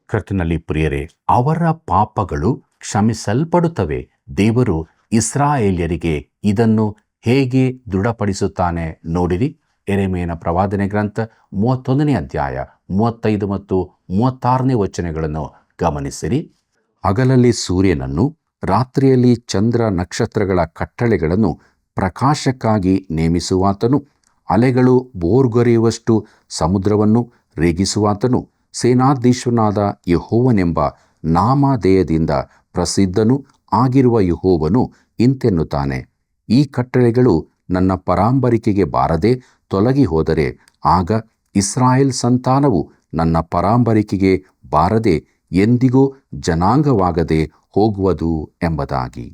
ಕರ್ತನಲ್ಲಿ ಪ್ರಿಯರೇ, ಅವರ ಪಾಪಗಳು ಕ್ಷಮಿಸಲ್ಪಡುತ್ತವೆ. ದೇವರು ಇಸ್ರಾಯೇಲ್ಯರಿಗೆ ಇದನ್ನು ಹೇಗೆ ದೃಢಪಡಿಸುತ್ತಾನೆ ನೋಡಿರಿ. ಯೆರೆಮೀಯನ ಪ್ರವಾದನೆ ಗ್ರಂಥ 31ನೇ ಅಧ್ಯಾಯ 35 ಮತ್ತು 36ನೇ ವಚನಗಳನ್ನು ಗಮನಿಸಿರಿ. ಹಗಲಲ್ಲಿ ಸೂರ್ಯನನ್ನು, ರಾತ್ರಿಯಲ್ಲಿ ಚಂದ್ರ ನಕ್ಷತ್ರಗಳ ಕಟ್ಟಳೆಗಳನ್ನು ಪ್ರಕಾಶಕ್ಕಾಗಿ ನೇಮಿಸುವಾತನು, ಅಲೆಗಳು ಬೋರ್ಗರೆಯುವಷ್ಟು ಸಮುದ್ರವನ್ನು ರೇಗಿಸುವಾತನು, ಸೇನಾಧೀಶ್ವರನಾದ ಯೆಹೋವನೆಂಬ ನಾಮಧೇಯದಿಂದ ಪ್ರಸಿದ್ಧನೂ ಆಗಿರುವ ಯೆಹೋವನು ಇಂತೆನ್ನುತ್ತಾನೆ, ಈ ಕಟ್ಟಳೆಗಳು ನನ್ನ ಪರಾಂಬರಿಕೆಗೆ ಬಾರದೆ ತೊಲಗಿ ಹೋದರೆ ಆಗ ಇಸ್ರಾಯೇಲ್ ಸಂತಾನವು ನನ್ನ ಪರಾಂಬರಿಕೆಗೆ ಬಾರದೆ ಎಂದಿಗೂ ಜನಾಂಗವಾಗದೆ ಹೋಗುವುದು ಎಂಬುದಾಗಿ.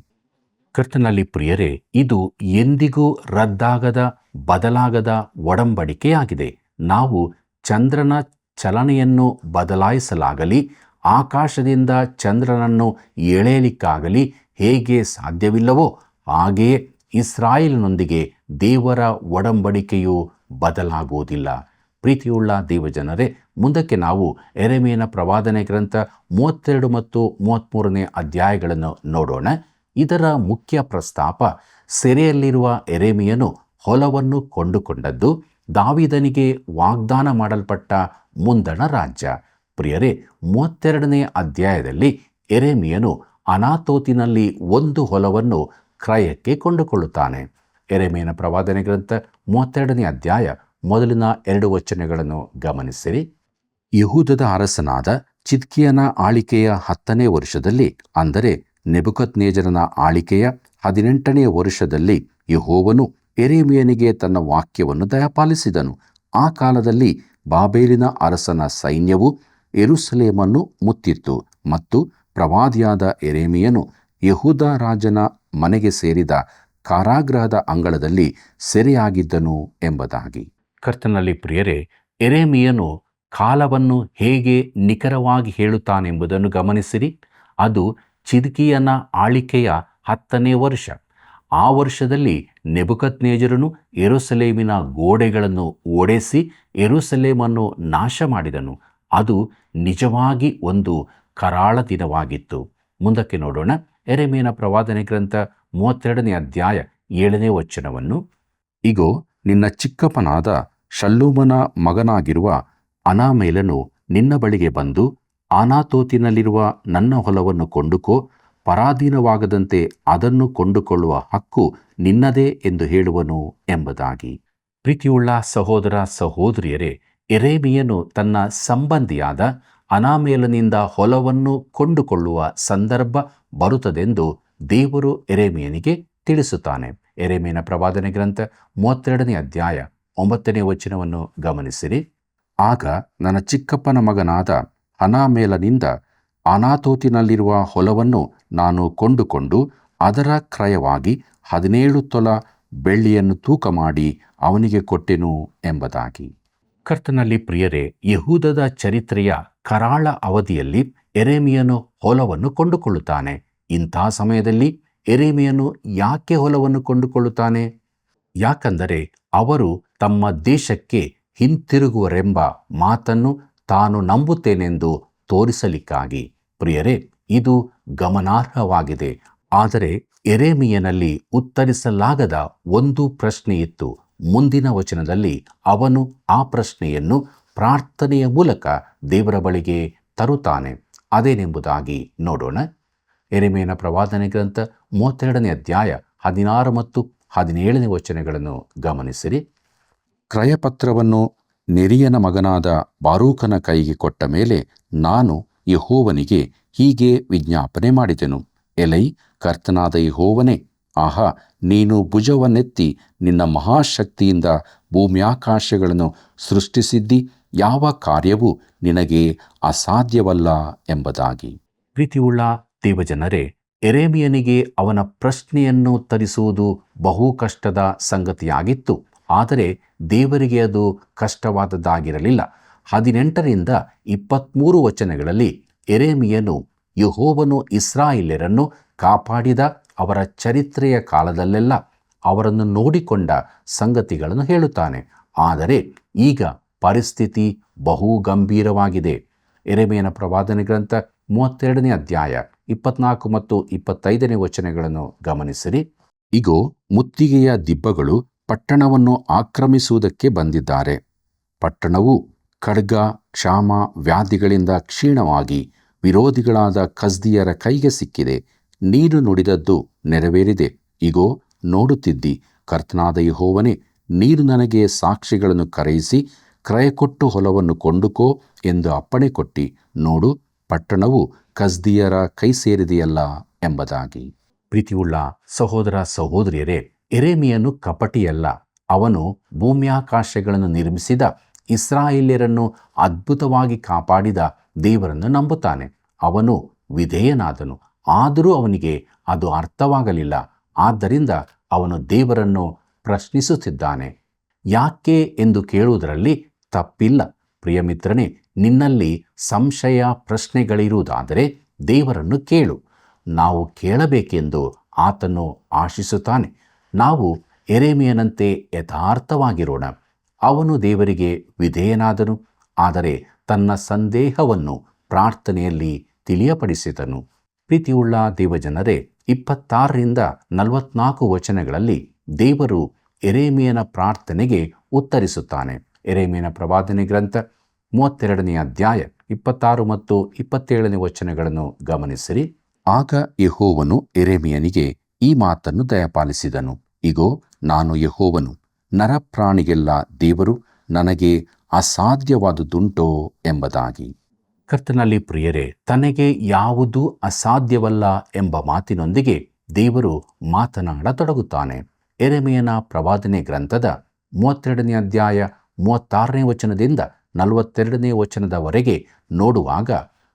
ಕರ್ತನಲ್ಲಿ ಪ್ರಿಯರೇ, ಇದು ಎಂದಿಗೂ ರದ್ದಾಗದ ಬದಲಾಗದ ಒಡಂಬಡಿಕೆಯಾಗಿದೆ. ನಾವು ಚಂದ್ರನ ಚಲನೆಯನ್ನು ಬದಲಾಯಿಸಲಾಗಲಿ, ಆಕಾಶದಿಂದ ಚಂದ್ರನನ್ನು ಎಳೆಯಲಿಕ್ಕಾಗಲಿ ಹೇಗೆ ಸಾಧ್ಯವಿಲ್ಲವೋ ಹಾಗೆಯೇ ಇಸ್ರಾಯೇಲಿನೊಂದಿಗೆ ದೇವರ ಒಡಂಬಡಿಕೆಯು ಬದಲಾಗುವುದಿಲ್ಲ. ಪ್ರೀತಿಯುಳ್ಳ ದೇವಜನರೇ, ಮುಂದಕ್ಕೆ ನಾವು ಯೆರೆಮೀಯನ ಪ್ರವಾದನೆ ಗ್ರಂಥ 32 ಮತ್ತು 33ನೇ ಅಧ್ಯಾಯಗಳನ್ನು ನೋಡೋಣ. ಇದರ ಮುಖ್ಯ ಪ್ರಸ್ತಾಪ ಸೆರೆಯಲ್ಲಿರುವ ಯೆರೆಮೀಯನು ಹೊಲವನ್ನು ಕೊಂಡುಕೊಂಡದ್ದು, ದಾವೀದನಿಗೆ ವಾಗ್ದಾನ ಮಾಡಲ್ಪಟ್ಟ ಮುಂದಣ ರಾಜ್ಯ. ಪ್ರಿಯರೇ, 32ನೇ ಅಧ್ಯಾಯದಲ್ಲಿ ಯೆರೆಮೀಯನು ಅನಾತೋತಿನಲ್ಲಿ ಒಂದು ಹೊಲವನ್ನು ಕ್ರಯಕ್ಕೆ ಕೊಂಡುಕೊಳ್ಳುತ್ತಾನೆ. ಯೆರೆಮೀಯನ ಪ್ರವಾದನೆ ಗ್ರಂಥ 32ನೇ ಅಧ್ಯಾಯ ಮೊದಲಿನ 2 ವಚನಗಳನ್ನು ಗಮನಿಸಿರಿ. ಯೆಹೂದದ ಅರಸನಾದ ಚಿದ್ಕೀಯನ ಆಳಿಕೆಯ 10ನೇ ವರ್ಷದಲ್ಲಿ, ಅಂದರೆ ನೆಬೂಕದ್ನೆಚ್ಚರನ ಆಳಿಕೆಯ 18ನೇ ವರ್ಷದಲ್ಲಿ ಯೆಹೋವನು ಯೆರೆಮೀಯನಿಗೆ ತನ್ನ ವಾಕ್ಯವನ್ನು ದಯಪಾಲಿಸಿದನು. ಆ ಕಾಲದಲ್ಲಿ ಬಾಬೆಲಿನ ಅರಸನ ಸೈನ್ಯವು ಯೆರೂಸಲೇಮನ್ನು ಮುತ್ತಿತ್ತು ಮತ್ತು ಪ್ರವಾದಿಯಾದ ಯೆರೆಮೀಯನು ಯೆಹೂದ ರಾಜನ ಮನೆಗೆ ಸೇರಿದ ಕಾರಾಗೃಹದ ಅಂಗಳದಲ್ಲಿ ಸೆರೆಯಾಗಿದ್ದನು ಎಂಬುದಾಗಿ. ಕರ್ತನಲ್ಲಿ ಪ್ರಿಯರೇ, ಯೆರೆಮೀಯನು ಕಾಲವನ್ನು ಹೇಗೆ ನಿಖರವಾಗಿ ಹೇಳುತ್ತಾನೆಂಬುದನ್ನು ಗಮನಿಸಿರಿ. ಅದು ಚಿದ್ಕೀಯನ ಆಳಿಕೆಯ 10ನೇ ವರ್ಷ. ಆ ವರ್ಷದಲ್ಲಿ ನೆಬೂಕದ್ನೆಚ್ಚರನು ಯೆರೂಸಲೇಮಿನ ಗೋಡೆಗಳನ್ನು ಒಡೆಸಿ ಯೆರೂಸಲೇಮನ್ನು ನಾಶ ಮಾಡಿದನು. ಅದು ನಿಜವಾಗಿ ಒಂದು ಕರಾಳ ದಿನವಾಗಿತ್ತು. ಮುಂದಕ್ಕೆ ನೋಡೋಣ. ಯೆರೆಮೀಯನ ಪ್ರವಾದನೆ ಗ್ರಂಥ 32ನೇ ಅಧ್ಯಾಯ 7ನೇ ವಚನವನ್ನು. ಇಗೋ, ನಿನ್ನ ಚಿಕ್ಕಪ್ಪನಾದ ಶಲ್ಲೂಮನ ಮಗನಾಗಿರುವ ಅನಾಮೇಲನು ನಿನ್ನ ಬಳಿಗೆ ಬಂದು, ಅನಾತೋತಿನಲ್ಲಿರುವ ನನ್ನ ಹೊಲವನ್ನು ಕೊಂಡುಕೋ, ಪರಾಧೀನವಾಗದಂತೆ ಅದನ್ನು ಕೊಂಡುಕೊಳ್ಳುವ ಹಕ್ಕು ನಿನ್ನದೇ ಎಂದು ಹೇಳುವನು ಎಂಬುದಾಗಿ. ಪ್ರೀತಿಯುಳ್ಳ ಸಹೋದರ ಸಹೋದರಿಯರೇ, ಯೆರೆಮೀಯನು ತನ್ನ ಸಂಬಂಧಿಯಾದ ಅನಾಮೇಲನಿಂದ ಹೊಲವನ್ನು ಕೊಂಡುಕೊಳ್ಳುವ ಸಂದರ್ಭ ಬರುತ್ತದೆಂದು ದೇವರು ಯೆರೆಮೀಯನಿಗೆ ತಿಳಿಸುತ್ತಾನೆ. ಯೆರೆಮೀಯನ ಪ್ರವಾದನೆ ಗ್ರಂಥ 32ನೇ ಅಧ್ಯಾಯ 9ನೇ ವಚನವನ್ನು ಗಮನಿಸಿರಿ. ಆಗ ನನ್ನ ಚಿಕ್ಕಪ್ಪನ ಮಗನಾದ ಅನಾಮೇಲನಿಂದ ಅನಾತೋತಿನಲ್ಲಿರುವ ಹೊಲವನ್ನು ನಾನು ಕೊಂಡುಕೊಂಡು ಅದರ ಕ್ರಯವಾಗಿ 17 ತೊಲ ಬೆಳ್ಳಿಯನ್ನು ತೂಕ ಮಾಡಿ ಅವನಿಗೆ ಕೊಟ್ಟೆನು ಎಂಬುದಾಗಿ. ಕರ್ತನಲ್ಲಿ ಪ್ರಿಯರೇ, ಯೆಹೂದದ ಚರಿತ್ರೆಯ ಕರಾಳ ಅವಧಿಯಲ್ಲಿ ಯೆರೆಮೀಯನು ಹೊಲವನ್ನು ಕೊಂಡುಕೊಳ್ಳುತ್ತಾನೆ. ಇಂಥ ಸಮಯದಲ್ಲಿ ಯೆರೆಮೀಯನು ಯಾಕೆ ಹೊಲವನ್ನು ಕೊಂಡುಕೊಳ್ಳುತ್ತಾನೆ? ಯಾಕಂದರೆ ಅವರು ತಮ್ಮ ದೇಶಕ್ಕೆ ಹಿಂತಿರುಗುವರೆಂಬ ಮಾತನ್ನು ತಾನು ನಂಬುತ್ತೇನೆಂದು ತೋರಿಸಲಿಕ್ಕಾಗಿ. ಪ್ರಿಯರೇ, ಇದು ಗಮನಾರ್ಹವಾಗಿದೆ. ಆದರೆ ಯೆರೆಮೀಯನಲ್ಲಿ ಉತ್ತರಿಸಲಾಗದ ಒಂದು ಪ್ರಶ್ನೆ ಇತ್ತು. ಮುಂದಿನ ವಚನದಲ್ಲಿ ಅವನು ಆ ಪ್ರಶ್ನೆಯನ್ನು ಪ್ರಾರ್ಥನೆಯ ಮೂಲಕ ದೇವರ ಬಳಿಗೆ ತರುತ್ತಾನೆ. ಅದೇನೆಂಬುದಾಗಿ ನೋಡೋಣ. ಯೆರೆಮೀಯನ ಪ್ರವಾದನೆ ಗ್ರಂಥ 32ನೇ ಅಧ್ಯಾಯ 16 ಮತ್ತು 17ನೇ ವಚನಗಳನ್ನು ಗಮನಿಸಿರಿ. ಕ್ರಯಪತ್ರವನ್ನು ನೆರಿಯನ ಮಗನಾದ ಬಾರೂಕನ ಕೈಗೆ ಕೊಟ್ಟ ಮೇಲೆ ನಾನು ಯೆಹೋವನಿಗೆ ಹೀಗೆ ವಿಜ್ಞಾಪನೆ ಮಾಡಿದೆನು. ಎಲೈ ಕರ್ತನಾದ ಯೆಹೋವನೇ, ಆಹಾ, ನೀನು ಭುಜವನ್ನೆತ್ತಿ ನಿನ್ನ ಮಹಾಶಕ್ತಿಯಿಂದ ಭೂಮ್ಯಾಕಾಶಗಳನ್ನು ಸೃಷ್ಟಿಸಿದ್ದಿ. ಯಾವ ಕಾರ್ಯವೂ ನಿನಗೆ ಅಸಾಧ್ಯವಲ್ಲ ಎಂಬುದಾಗಿ. ಪ್ರೀತಿಯುಳ್ಳ ದೇವಜನರೇ, ಯೆರೆಮೀಯನಿಗೆ ಅವನ ಪ್ರಶ್ನೆಯನ್ನು ಉತ್ತರಿಸುವುದು ಬಹು ಕಷ್ಟದ ಸಂಗತಿಯಾಗಿತ್ತು. ಆದರೆ ದೇವರಿಗೆ ಅದು ಕಷ್ಟವಾದದ್ದಾಗಿರಲಿಲ್ಲ. 18ರಿಂದ 23 ವಚನಗಳಲ್ಲಿ ಯೆರೆಮೀಯನು ಯೆಹೋವನು ಇಸ್ರಾಯೇಲ್ಯರನ್ನು ಕಾಪಾಡಿದ ಅವರ ಚರಿತ್ರೆಯ ಕಾಲದಲ್ಲೆಲ್ಲ ಅವರನ್ನು ನೋಡಿಕೊಂಡ ಸಂಗತಿಗಳನ್ನು ಹೇಳುತ್ತಾನೆ. ಆದರೆ ಈಗ ಪರಿಸ್ಥಿತಿ ಬಹು ಗಂಭೀರವಾಗಿದೆ. ಯೆರೆಮೀಯನ ಪ್ರವಾದನೆ ಗ್ರಂಥ 32ನೇ ಅಧ್ಯಾಯ 24 ಮತ್ತು 25ನೇ ವಚನಗಳನ್ನು ಗಮನಿಸಿರಿ. ಇಗೋ, ಮುತ್ತಿಗೆಯ ದಿಬ್ಬಗಳು ಪಟ್ಟಣವನ್ನು ಆಕ್ರಮಿಸುವುದಕ್ಕೆ ಬಂದಿದ್ದಾರೆ. ಪಟ್ಟಣವು ಖಡ್ಗ, ಕ್ಷಾಮ, ವ್ಯಾಧಿಗಳಿಂದ ಕ್ಷೀಣವಾಗಿ ವಿರೋಧಿಗಳಾದ ಕಸ್ದೀಯರ ಕೈಗೆ ಸಿಕ್ಕಿದೆ. ನೀನು ನುಡಿದದ್ದು ನೆರವೇರಿದೆ. ಇಗೋ, ನೋಡುತ್ತಿದ್ದಿ. ಕರ್ತನಾದ ಯೆಹೋವನೇ, ನೀನು ನನಗೆ ಸಾಕ್ಷಿಗಳನ್ನು ಕರೆಯಿಸಿ ಕ್ರಯಕೊಟ್ಟು ಹೊಲವನ್ನು ಕೊಂಡುಕೋ ಎಂದು ಅಪ್ಪಣೆ ಕೊಟ್ಟಿ. ನೋಡು, ಪಟ್ಟಣವು ಕಸ್ದೀಯರ ಕೈ ಸೇರಿದೆಯಲ್ಲ ಎಂಬುದಾಗಿ. ಪ್ರೀತಿಯುಳ್ಳ ಸಹೋದರ ಸಹೋದರಿಯರೇ, ಯೆರೆಮೀಯನು ಕಪಟಿಯಲ್ಲ. ಅವನು ಭೂಮ್ಯಾಕಾಶಗಳನ್ನು ನಿರ್ಮಿಸಿದ, ಇಸ್ರಾಯೇಲ್ಯರನ್ನು ಅದ್ಭುತವಾಗಿ ಕಾಪಾಡಿದ ದೇವರನ್ನು ನಂಬುತ್ತಾನೆ. ಅವನು ವಿಧೇಯನಾದನು, ಆದರೂ ಅವನಿಗೆ ಅದು ಅರ್ಥವಾಗಲಿಲ್ಲ. ಆದ್ದರಿಂದ ಅವನು ದೇವರನ್ನು ಪ್ರಶ್ನಿಸುತ್ತಿದ್ದಾನೆ. ಯಾಕೆ ಎಂದು ಕೇಳುವುದರಲ್ಲಿ ತಪ್ಪಿಲ್ಲ. ಪ್ರಿಯಮಿತ್ರನೇ, ನಿನ್ನಲ್ಲಿ ಸಂಶಯ, ಪ್ರಶ್ನೆಗಳಿರುವುದಾದರೆ ದೇವರನ್ನು ಕೇಳು. ನಾವು ಕೇಳಬೇಕೆಂದು ಆತನು ಆಶಿಸುತ್ತಾನೆ. ನಾವು ಯೆರೆಮೀಯನಂತೆ ಯಥಾರ್ಥವಾಗಿರೋಣ. ಅವನು ದೇವರಿಗೆ ವಿಧೇಯನಾದನು, ಆದರೆ ತನ್ನ ಸಂದೇಹವನ್ನು ಪ್ರಾರ್ಥನೆಯಲ್ಲಿ ತಿಳಿಯಪಡಿಸಿದನು. ಪ್ರೀತಿಯುಳ್ಳ ದೇವಜನರೇ, 26ರಿಂದ 44 ವಚನಗಳಲ್ಲಿ ದೇವರು ಯೆರೆಮೀಯನ ಪ್ರಾರ್ಥನೆಗೆ ಉತ್ತರಿಸುತ್ತಾನೆ. ಯೆರೆಮೀಯನ ಪ್ರವಾದನೆ ಗ್ರಂಥ 32ನೇ ಅಧ್ಯಾಯ 26 ಮತ್ತು 27ನೇ ವಚನಗಳನ್ನು ಗಮನಿಸಿರಿ. ಆಗ ಯೆಹೋವನು ಯೆರೆಮೀಯನಿಗೆ ಈ ಮಾತನ್ನು ದಯಪಾಲಿಸಿದನು. ಇಗೋ, ನಾನು ಯೆಹೋವನು, ನರಪ್ರಾಣಿಗೆಲ್ಲ ದೇವರು, ನನಗೆ ಅಸಾಧ್ಯವಾದುದುಂಟೋ ಎಂಬುದಾಗಿ. ಕರ್ತನಲ್ಲಿ ಪ್ರಿಯರೇ, ತನಗೆ ಯಾವುದೂ ಅಸಾಧ್ಯವಲ್ಲ ಎಂಬ ಮಾತಿನೊಂದಿಗೆ ದೇವರು ಮಾತನಾಡತೊಡಗುತ್ತಾನೆ. ಯೆರೆಮೀಯನ ಪ್ರವಾದನೆ ಗ್ರಂಥದ 32ನೇ ಅಧ್ಯಾಯ 36ನೇ ವಚನದಿಂದ 42ನೇ ವಚನದವರೆಗೆ ನೋಡುವಾಗ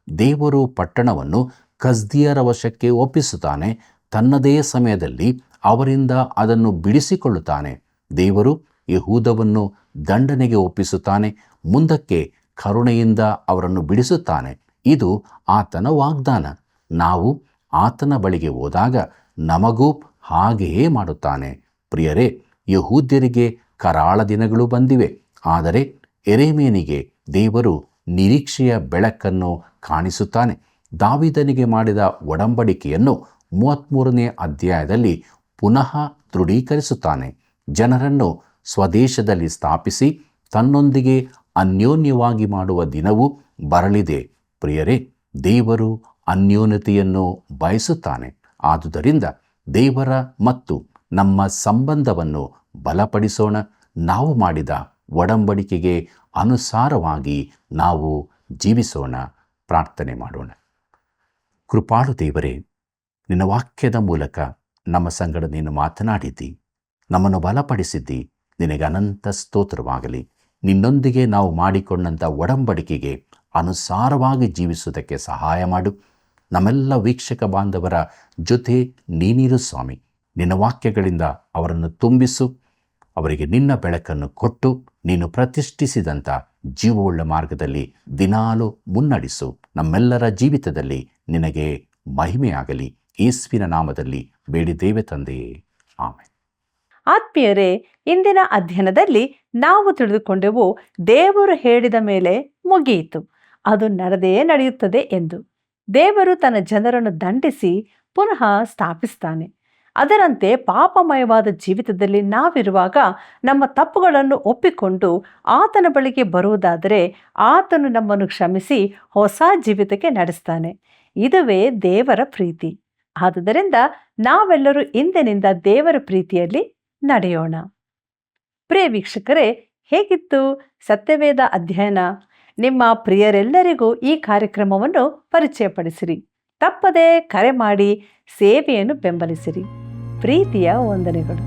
ದೇವರು ಪಟ್ಟಣವನ್ನು ಕಸ್ದೀಯರ ವಶಕ್ಕೆ ಒಪ್ಪಿಸುತ್ತಾನೆ. ತನ್ನದೇ ಸಮಯದಲ್ಲಿ ಅವರಿಂದ ಅದನ್ನು ಬಿಡಿಸಿಕೊಳ್ಳುತ್ತಾನೆ. ದೇವರು ಯೆಹೂದವನ್ನು ದಂಡನೆಗೆ ಒಪ್ಪಿಸುತ್ತಾನೆ. ಮುಂದಕ್ಕೆ ಕರುಣೆಯಿಂದ ಅವರನ್ನು ಬಿಡಿಸುತ್ತಾನೆ. ಇದು ಆತನ ವಾಗ್ದಾನ. ನಾವು ಆತನ ಬಳಿಗೆ ಹೋದಾಗ ನಮಗೂ ಹಾಗೆಯೇ ಮಾಡುತ್ತಾನೆ. ಪ್ರಿಯರೇ, ಯೆಹೂದ್ಯರಿಗೆ ಕರಾಳ ದಿನಗಳು ಬಂದಿವೆ. ಆದರೆ ಯೆರೆಮೀಯನಿಗೆ ದೇವರು ನಿರೀಕ್ಷೆಯ ಬೆಳಕನ್ನು ಕಾಣಿಸುತ್ತಾನೆ. ದಾವೀದನಿಗೆ ಮಾಡಿದ ಒಡಂಬಡಿಕೆಯನ್ನು 33ನೇ ಅಧ್ಯಾಯದಲ್ಲಿ ಪುನಃ ದೃಢೀಕರಿಸುತ್ತಾನೆ. ಜನರನ್ನು ಸ್ವದೇಶದಲ್ಲಿ ಸ್ಥಾಪಿಸಿ ತನ್ನೊಂದಿಗೆ ಅನ್ಯೋನ್ಯವಾಗಿ ಮಾಡುವ ದಿನವು ಬರಲಿದೆ. ಪ್ರಿಯರೇ, ದೇವರು ಅನ್ಯೋನ್ಯತೆಯನ್ನು ಬಯಸುತ್ತಾನೆ. ಆದುದರಿಂದ ದೇವರ ಮತ್ತು ನಮ್ಮ ಸಂಬಂಧವನ್ನು ಬಲಪಡಿಸೋಣ. ನಾವು ಮಾಡಿದ ಒಡಂಬಡಿಕೆಗೆ ಅನುಸಾರವಾಗಿ ನಾವು ಜೀವಿಸೋಣ. ಪ್ರಾರ್ಥನೆ ಮಾಡೋಣ. ಕೃಪಾಳು ದೇವರೇ, ನಿನ್ನ ವಾಕ್ಯದ ಮೂಲಕ ನಮ್ಮ ಸಂಗಡ ನೀನು ಮಾತನಾಡಿದ್ದಿ, ನಮ್ಮನ್ನು ಬಲಪಡಿಸಿದ್ದಿ. ನಿನಗೆ ಅನಂತ ಸ್ತೋತ್ರವಾಗಲಿ. ನಿನ್ನೊಂದಿಗೆ ನಾವು ಮಾಡಿಕೊಂಡಂಥ ಒಡಂಬಡಿಕೆಗೆ ಅನುಸಾರವಾಗಿ ಜೀವಿಸುವುದಕ್ಕೆ ಸಹಾಯ ಮಾಡು. ನಮ್ಮೆಲ್ಲ ವೀಕ್ಷಕ ಬಾಂಧವರ ಜೊತೆ ನೀನಿರು ಸ್ವಾಮಿ. ನಿನ್ನ ವಾಕ್ಯಗಳಿಂದ ಅವರನ್ನು ತುಂಬಿಸು. ಅವರಿಗೆ ನಿನ್ನ ಬೆಳಕನ್ನು ಕೊಟ್ಟು ನೀನು ಪ್ರತಿಷ್ಠಿಸಿದಂಥ ಜೀವವುಳ್ಳ ಮಾರ್ಗದಲ್ಲಿ ದಿನಾಲು ಮುನ್ನಡೆಸು. ನಮ್ಮೆಲ್ಲರ ಜೀವಿತದಲ್ಲಿ ನಿನಗೆ ಮಹಿಮೆಯಾಗಲಿ. ಯೇಸುವಿನ ನಾಮದಲ್ಲಿ ಬೇಡಿದ್ದೇವೆ ತಂದೆಯೇ, ಆಮೆನ್. ಆತ್ಮೀಯರೇ, ಇಂದಿನ ಅಧ್ಯಯನದಲ್ಲಿ ನಾವು ತಿಳಿದುಕೊಂಡೆವು, ದೇವರು ಹೇಳಿದ ಮೇಲೆ ಮುಗಿಯಿತು, ಅದು ನಡೆಯುತ್ತದೆ ಎಂದು. ದೇವರು ತನ್ನ ಜನರನ್ನು ದಂಡಿಸಿ ಪುನಃ ಸ್ಥಾಪಿಸ್ತಾನೆ. ಅದರಂತೆ ಪಾಪಮಯವಾದ ಜೀವಿತದಲ್ಲಿ ನಾವಿರುವಾಗ ನಮ್ಮ ತಪ್ಪುಗಳನ್ನು ಒಪ್ಪಿಕೊಂಡು ಆತನ ಬಳಿಗೆ ಬರುವುದಾದರೆ ಆತನು ನಮ್ಮನ್ನು ಕ್ಷಮಿಸಿ ಹೊಸ ಜೀವಿತಕ್ಕೆ ನಡೆಸ್ತಾನೆ. ಇದುವೇ ದೇವರ ಪ್ರೀತಿ. ಆದುದರಿಂದ ನಾವೆಲ್ಲರೂ ಇಂದಿನಿಂದ ದೇವರ ಪ್ರೀತಿಯಲ್ಲಿ ನಡೆಯೋಣ. ಪ್ರಿಯ ವೀಕ್ಷಕರೇ, ಹೇಗಿತ್ತು ಸತ್ಯವೇದ ಅಧ್ಯಯನ? ನಿಮ್ಮ ಪ್ರಿಯರೆಲ್ಲರಿಗೂ ಈ ಕಾರ್ಯಕ್ರಮವನ್ನು ಪರಿಚಯಪಡಿಸಿರಿ. ತಪ್ಪದೆ ಕರೆ ಮಾಡಿ ಸೇವೆಯನ್ನು ಬೆಂಬಲಿಸಿರಿ. ಪ್ರೀತಿಯ ವಂದನೆಗಳು.